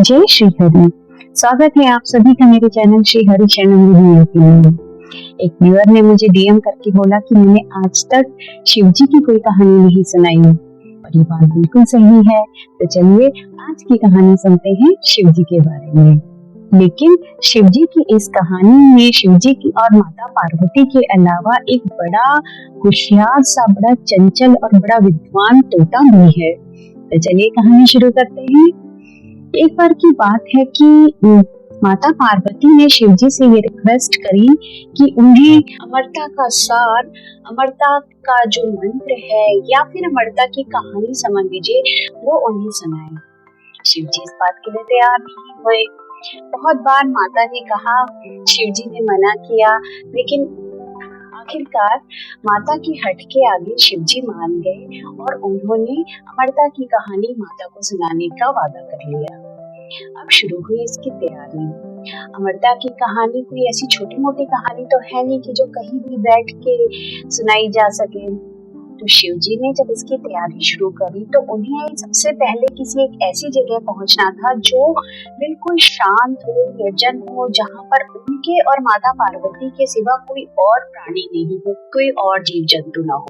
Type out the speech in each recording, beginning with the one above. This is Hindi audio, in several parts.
जय श्री हरि। स्वागत है आप सभी का मेरे चैनल श्री हरि शरणम वीडियो में। एक व्यूअर ने मुझे डीएम करके बोला कि मैंने आज तक शिव जी की कोई कहानी नहीं सुनाई और ये बात बिल्कुल सही है। तो चलिए आज की कहानी सुनते हैं शिव जी के बारे में। लेकिन शिव जी की इस कहानी में शिव जी की और माता पार्वती के अलावा एक बड़ा होशियार सा, बड़ा चंचल और बड़ा विद्वान तोता भी है। तो चलिए कहानी शुरू करते हैं। एक बार की बात है कि माता पार्वती ने शिव जी से ये रिक्वेस्ट करी कि उन्हें अमरता का सार, अमरता का जो मंत्र है या फिर अमरता की कहानी समझ लीजिए वो उन्हें सुनाए। शिव जी इस बात के लिए तैयार नहीं हुए। बहुत बार माता ने कहा, शिव जी ने मना किया, लेकिन आखिरकार माता की हट के आगे शिव जी मान गए और उन्होंने अमरता की कहानी माता को सुनाने का वादा कर लिया। अब शुरू हुई इसकी तैयारी। अमरता की कहानी कोई ऐसी छोटी मोटी कहानी तो है नहीं कि जो कहीं भी बैठ के सुनाई जा सके। तो शिव जी ने जब इसकी तैयारी शुरू करी तो उन्हें सबसे पहले किसी एक ऐसी जगह पहुंचना था जो बिल्कुल शांत हो, निर्जन हो, जहां पर उनके और माता पार्वती के सिवा कोई और प्राणी नहीं हो, कोई और जीव जंतु ना हो।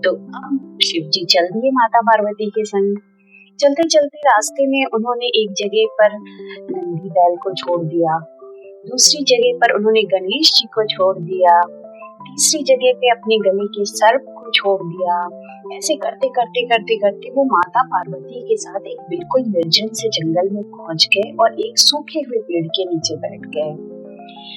तो अब शिव जी चल दिए माता पार्वती के संग। चलते चलते रास्ते में उन्होंने एक जगह पर नंदी बैल को छोड़ दिया, दूसरी जगह पर उन्होंने गणेश जी को छोड़ दिया, तीसरी जगह पे अपने गले के सर्प को छोड़ दिया। ऐसे करते करते करते करते वो माता पार्वती के साथ एक बिल्कुल निर्जन से जंगल में पहुंच गए और एक सूखे हुए पेड़ के नीचे बैठ गए।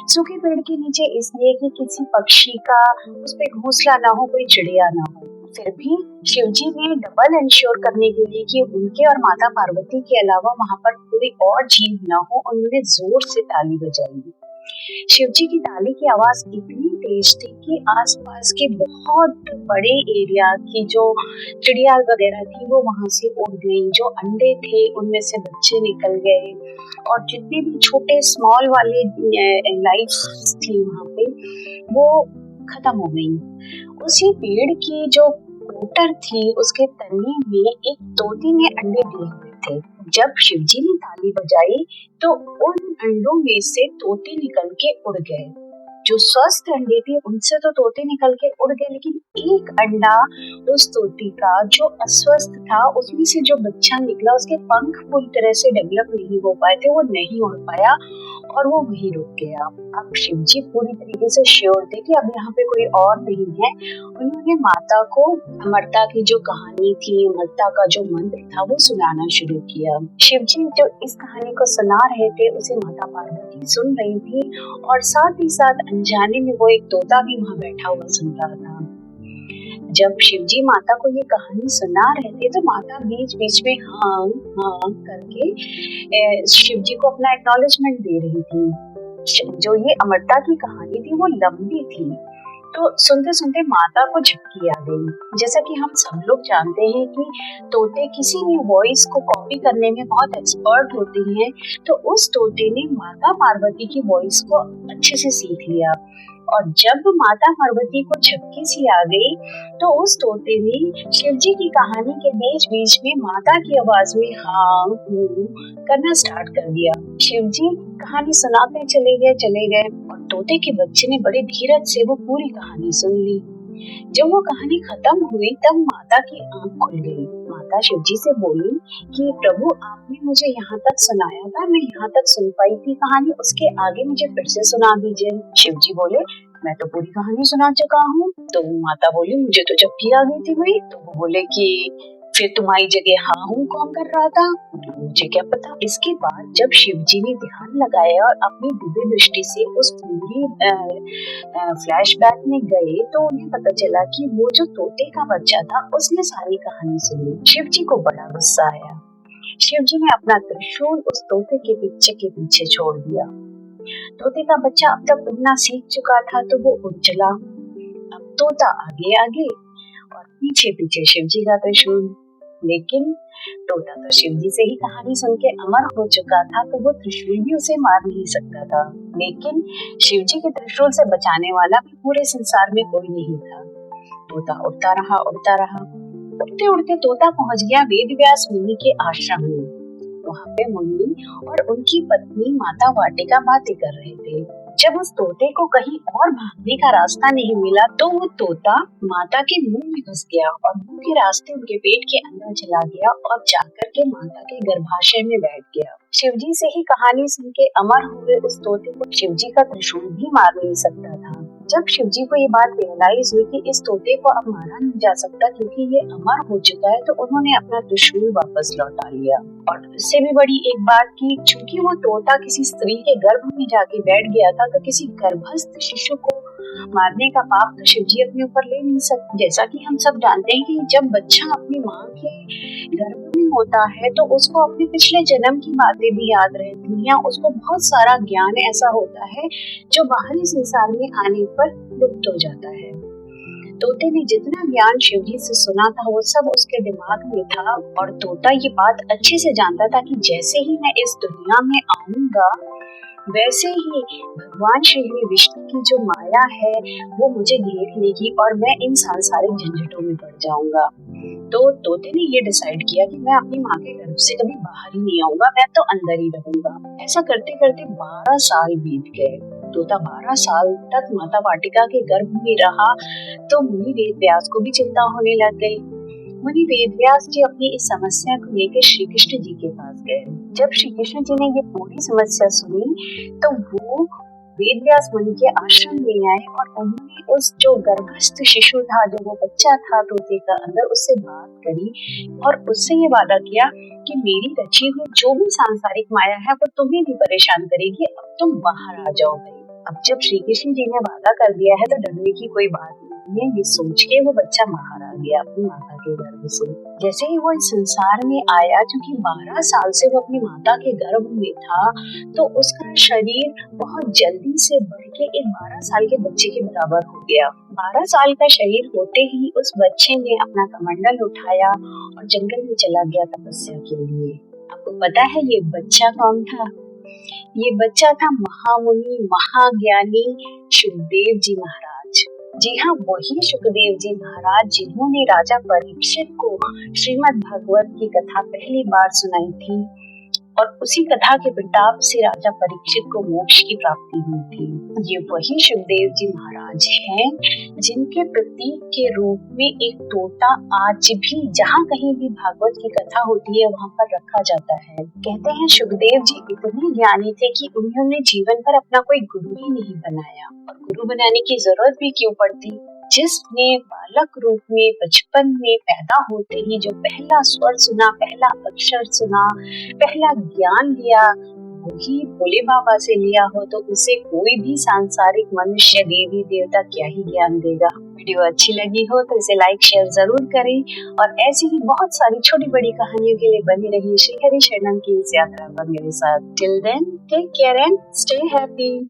सूखे पेड़ के नीचे इसलिए कि किसी पक्षी का उस पे घोंसला ना हो, कोई चिड़िया ना हो। फिर भी शिव जी ने डबल इंश्योर करने के लिए कि उनके और माता पार्वती के अलावा वहां पर कोई और जीव ना हो, उन्होंने जोर से ताली बजाई। शिव जी की ताली की आवाज इतनी तेज थी कि आसपास के बहुत बड़े एरिया की जो चिड़िया वगैरह थी वो वहां से उड़ गई। जो अंडे थे उनमें से बच्चे निकल गए और जितने भी छोटे स्मॉल वाले लाइफ थी वहां पे वो खत्म हो गई। उसी पेड़ की जो टोटर थी उसके तने में एक तोती ने अंडे दिए हुए थे। जब शिवजी ने ताली बजाई तो उन अंडों में से तोते निकल के उड़ गए। जो स्वस्थ अंडे थे उनसे तो तोते निकल के उड़ गए, लेकिन एक अंडा उस तोती का जो अस्वस्थ था उसमें से जो बच्चा निकला, उसके पंख पूरी तरह से डेवलप नहीं हो पाए थे, वो नहीं उड़ पाया और वो वहीं रुक गया। अब शिवजी पूरी तरीके से श्योर थे कि अब यहाँ पे कोई और नहीं है। उन्होंने माता को अमरता की जो कहानी थी, अमरता का जो मंत्र था वो सुनाना शुरू किया। शिवजी जो इस कहानी को सुना रहे थे उसे माता पार्वती सुन रही थी और साथ ही साथ अनजाने में वो एक तोता भी वहां बैठा हुआ सुन रहा था। जब शिवजी माता को ये कहानी सुना रहे थे तो माता बीच बीच में हाँ हाँ करके शिवजी को अपना एक्नॉलेजमेंट दे रही थी। जो ये अमरता की कहानी थी वो लंबी थी, तो सुनते सुनते माता को झपकी आ गई। जैसा कि हम सब लोग जानते हैं कि तोते किसी भी वॉइस को कॉपी करने में बहुत एक्सपर्ट होते हैं, तो उस तोते ने माता पार्वती की वॉइस को अच्छे से सीख लिया और जब माता पार्वती को झपकी सी आ गई तो उस तोते ने शिवजी की कहानी के बीच बीच में माता की आवाज में हाँ करना स्टार्ट कर दिया। शिवजी कहानी सुनाते चले गए और तोते के बच्चे ने बड़े धीरज से वो पूरी कहानी सुन ली। जब वो कहानी खत्म हुई तब माता की आंख खुल गई। माता शिवजी से बोली कि प्रभु आपने मुझे यहाँ तक सुनाया था, मैं यहाँ तक सुन पाई थी कहानी, उसके आगे मुझे फिर से सुना दीजिए। शिवजी बोले मैं तो पूरी कहानी सुना चुका हूँ। तो माता बोली मुझे तो झपकी आ गई थी भाई। तो वो बोले कि फिर तुम्हारी जगह हाँ हूँ कौन कर रहा था, मुझे क्या पता। इसके बाद जब शिवजी ने ध्यान लगाया और अपनी दिव्य दृष्टि से उस पूरी फ्लैशबैक में गए तो उन्हें पता चला कि वो जो तोते का बच्चा था उसने सारी कहानी सुनी। शिवजी को बड़ा गुस्सा आया। शिवजी ने अपना त्रिशूल उस तोते के पीछे छोड़ दिया। तोते का बच्चा अब तक उड़ना सीख चुका था तो वो उड़ चला। अब तोता आगे आगे और पीछे पीछे शिवजी का त्रिशूल। लेकिन तोता तो शिवजी से ही कहानी सुन के अमर हो चुका था तो वो त्रिशूल भी उसे मार नहीं सकता था। लेकिन शिवजी के त्रिशूल से बचाने वाला भी पूरे संसार में कोई नहीं था। तोता उड़ता रहा। उड़ते उड़ते तोता पहुंच गया वेद व्यास मुनि के आश्रम में। वहाँ पे मुन्नी और उनकी पत्नी माता वाटिका बातें कर रहे थे। जब उस तोते को कहीं और भागने का रास्ता नहीं मिला तो वो तोता माता के मुंह में घुस गया और मुंह के रास्ते उनके पेट के अंदर चला गया और जाकर के माता के गर्भाशय में बैठ गया। शिवजी से ही कहानी सुन के अमर हुए उस तोते को शिवजी का त्रिशूल भी मार नहीं सकता था। जब शिवजी को ये बात रियलाइज हुई कि इस तोते को अब मारा नहीं जा सकता क्योंकि ये अमर हो चुका है, तो उन्होंने अपना त्रिशूल वापस लौटा लिया। और इससे भी बड़ी एक बात की, चूंकि वो तोता किसी स्त्री के गर्भ में जाके बैठ गया था, तो किसी गर्भस्थ शिशु को मारने का पाप तो शिवजी अपने ऊपर ले नहीं सकते। जैसा कि हम सब जानते हैं कि जब बच्चा अपनी माँ के गर्भ में होता है तो उसको अपने पिछले जन्म की बातें भी याद रहती हैं, या उसको बहुत सारा ज्ञान ऐसा होता है जो बाहरी संसार में आने पर लुप्त हो जाता है। तोते ने जितना ज्ञान शिवजी से सुना था वो सब उसके दिमाग में था, और तोता ये बात अच्छे से जानता था कि जैसे ही मैं इस दुनिया में आऊंगा वैसे ही भगवान श्री विष्णु की जो माया है वो मुझे घेर लेगी और मैं इन सांसारिक झंझटों में पड़ जाऊंगा। तो तोते ने ये डिसाइड किया कि मैं अपनी माँ के गर्भ से कभी बाहर ही नहीं आऊंगा, मैं तो अंदर ही रहूंगा। ऐसा करते करते 12 साल बीत गए। तोता 12 साल तक माता वाटिका के गर्भ में रहा तो मुनि वेद व्यास को भी चिंता होने लग गई। मुनि वेद व्यास जी अपनी इस समस्या को लेकर श्री कृष्ण जी के पास गए। जब श्री कृष्ण जी ने ये पूरी समस्या सुनी तो वो वेद व्यास मुनि के आश्रम में आए और उन्होंने उस जो गर्भस्थ शिशु था, जो वो बच्चा था तोते का अंदर, उससे बात करी और उससे ये वादा किया कि मेरी रची हुई जो भी सांसारिक माया है वो तुम्हें भी परेशान करेगी, अब तुम बाहर आ जाओ। अब जब श्री कृष्ण जी ने वादा कर दिया है तो डरने की कोई बात नहीं है, ये सोच के वो बच्चा बाहर आ गया अपनी माता के गर्भ से। जैसे ही वो इस संसार में आया, क्योंकि 12 साल से वो अपनी माता के गर्भ में था, तो उसका शरीर बहुत जल्दी से बढ़ के एक 12 साल के बच्चे के बराबर हो गया। 12 साल का शरीर होते ही उस बच्चे ने अपना कमंडल उठाया और जंगल में चला गया तपस्या के लिए। आपको पता है ये बच्चा कौन था? ये बच्चा था महामुनि महाज्ञानी सुखदेव जी महाराज। जी हाँ, वही सुखदेव जी महाराज जिन्होंने राजा परीक्षित को श्रीमद् भागवत की कथा पहली बार सुनाई थी और उसी कथा के प्रताप से राजा परीक्षित को मोक्ष की प्राप्ति हुई थी। ये वही सुखदेव जी महाराज हैं जिनके प्रतीक के रूप में एक तोता आज भी जहाँ कहीं भी भागवत की कथा होती है वहाँ पर रखा जाता है। कहते हैं सुखदेव जी इतने ज्ञानी थे कि उन्होंने जीवन पर अपना कोई गुरु ही नहीं बनाया, और गुरु बनाने की जरूरत भी क्यों पड़ती। जिसने बालक रूप में बचपन में पैदा होते ही जो पहला स्वर सुना, पहला अक्षर सुना, पहला ज्ञान लिया, वही भोले बाबा से लिया हो, तो उसे कोई भी सांसारिक मनुष्य देवी देवता क्या ही ज्ञान देगा। वीडियो अच्छी लगी हो तो इसे लाइक शेयर जरूर करें, और ऐसी ही बहुत सारी छोटी बड़ी कहानियों के लिए बनी रहिए श्री हरि शरणम की इस यात्रा पर मेरे साथ। Till then take care and stay happy.